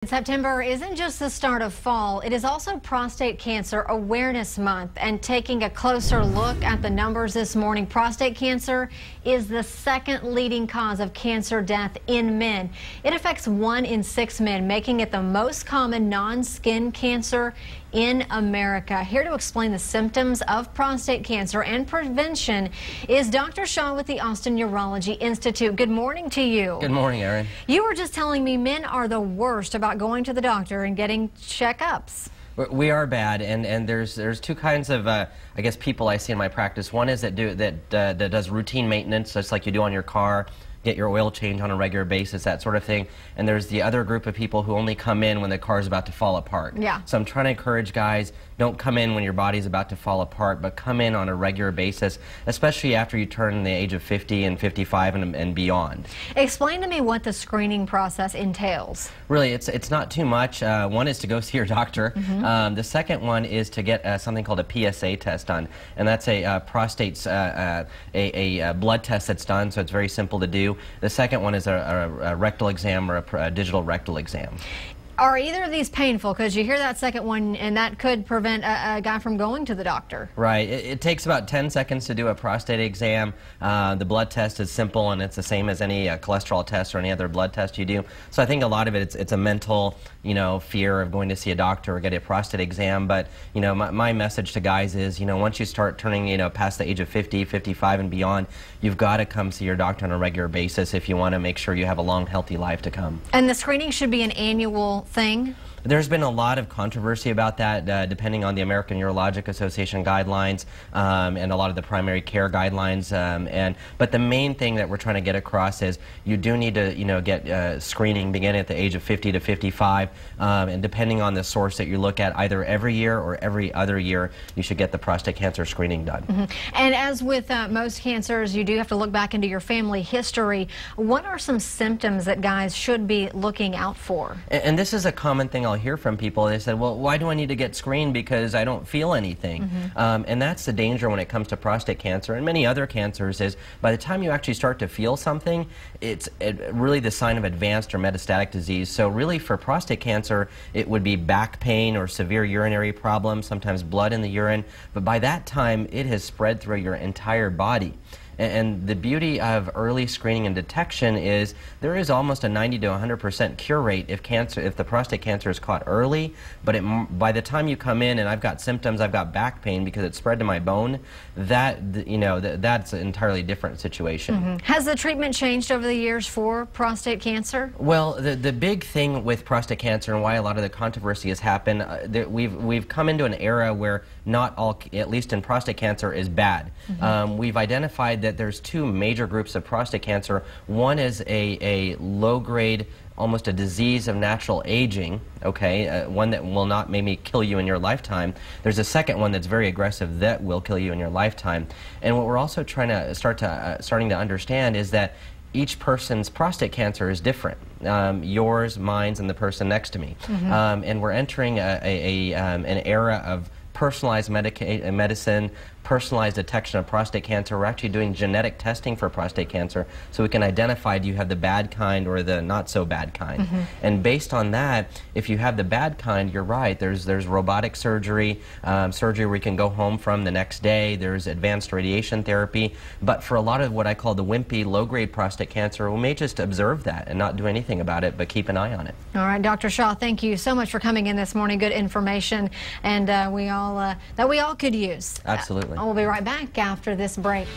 September isn't just the start of fall, it is also Prostate Cancer Awareness Month. And taking a closer look at the numbers this morning, prostate cancer is the second leading cause of cancer death in men. It affects 1 in 6 men, making it the most common non-skin cancer in America. Here to explain the symptoms of prostate cancer and prevention is Dr. Shaw with the Austin Urology Institute. Good morning to you. Good morning, Erin. You were just telling me men are the worst about going to the doctor and getting checkups. We are bad, and there's two kinds of I guess people I see in my practice. One is that does routine maintenance, just like you do on your car. Get your oil change on a regular basis, that sort of thing. And there's the other group of people who only come in when the car is about to fall apart. Yeah. So I'm trying to encourage guys, don't come in when your body's about to fall apart, but come in on a regular basis, especially after you turn the age of 50 and 55 and beyond. Explain to me what the screening process entails. Really, it's not too much. One is to go see your doctor. The second one is to get something called a PSA test done, and that's a prostate a blood test that's done, so it's very simple to do. The second one is a rectal exam or a digital rectal exam. Are either of these painful? Because you hear that second one, and that could prevent a guy from going to the doctor. Right. It takes about 10 seconds to do a prostate exam. The blood test is simple, and it's the same as any cholesterol test or any other blood test you do. So I think a lot of it's a mental, fear of going to see a doctor or get a prostate exam. But, my message to guys is, once you start turning, past the age of 50, 55 and beyond, you've got to come see your doctor on a regular basis if you want to make sure you have a long, healthy life to come. And the screening should be an annual thing? There's been a lot of controversy about that, depending on the American Urologic Association guidelines and a lot of the primary care guidelines. But the main thing that we're trying to get across is you do need to, get screening beginning at the age of 50 to 55, and depending on the source that you look at, either every year or every other year, you should get the prostate cancer screening done. And as with most cancers, you do have to look back into your family history. What are some symptoms that guys should be looking out for? And this is a common thing I'll hear from people. They said, well, why do I need to get screened because I don't feel anything? And that's the danger when it comes to prostate cancer and many other cancers is by the time you actually start to feel something, it's really the sign of advanced or metastatic disease. So really for prostate cancer, it would be back pain or severe urinary problems, sometimes blood in the urine. But by that time, it has spread through your entire body. And the beauty of early screening and detection is there is almost a 90 to 100% cure rate if the prostate cancer is caught early. But by the time you come in and I've got symptoms, I've got back pain because it spread to my bone, that's an entirely different situation. Has the treatment changed over the years for prostate cancer? Well, the big thing with prostate cancer and why a lot of the controversy has happened, we've come into an era where not all, at least in prostate cancer, is bad. We've identified that there's two major groups of prostate cancer. One is a low-grade, almost a disease of natural aging, one that will not maybe kill you in your lifetime. There's a second one that's very aggressive that will kill you in your lifetime. And what we're also trying to starting to understand is that each person's prostate cancer is different. Yours, mine, and the person next to me. And we're entering an era of personalized medicine, personalized detection of prostate cancer. We're actually doing genetic testing for prostate cancer so we can identify do you have the bad kind or the not so bad kind. And based on that, if you have the bad kind, you're right, there's robotic surgery, surgery where you can go home from the next day, there's advanced radiation therapy, but for a lot of what I call the wimpy low-grade prostate cancer, we may just observe that and not do anything about it, but keep an eye on it. All right, Dr. Shaw, thank you so much for coming in this morning. Good information, and that we all could use. Absolutely. We'll be right back after this break.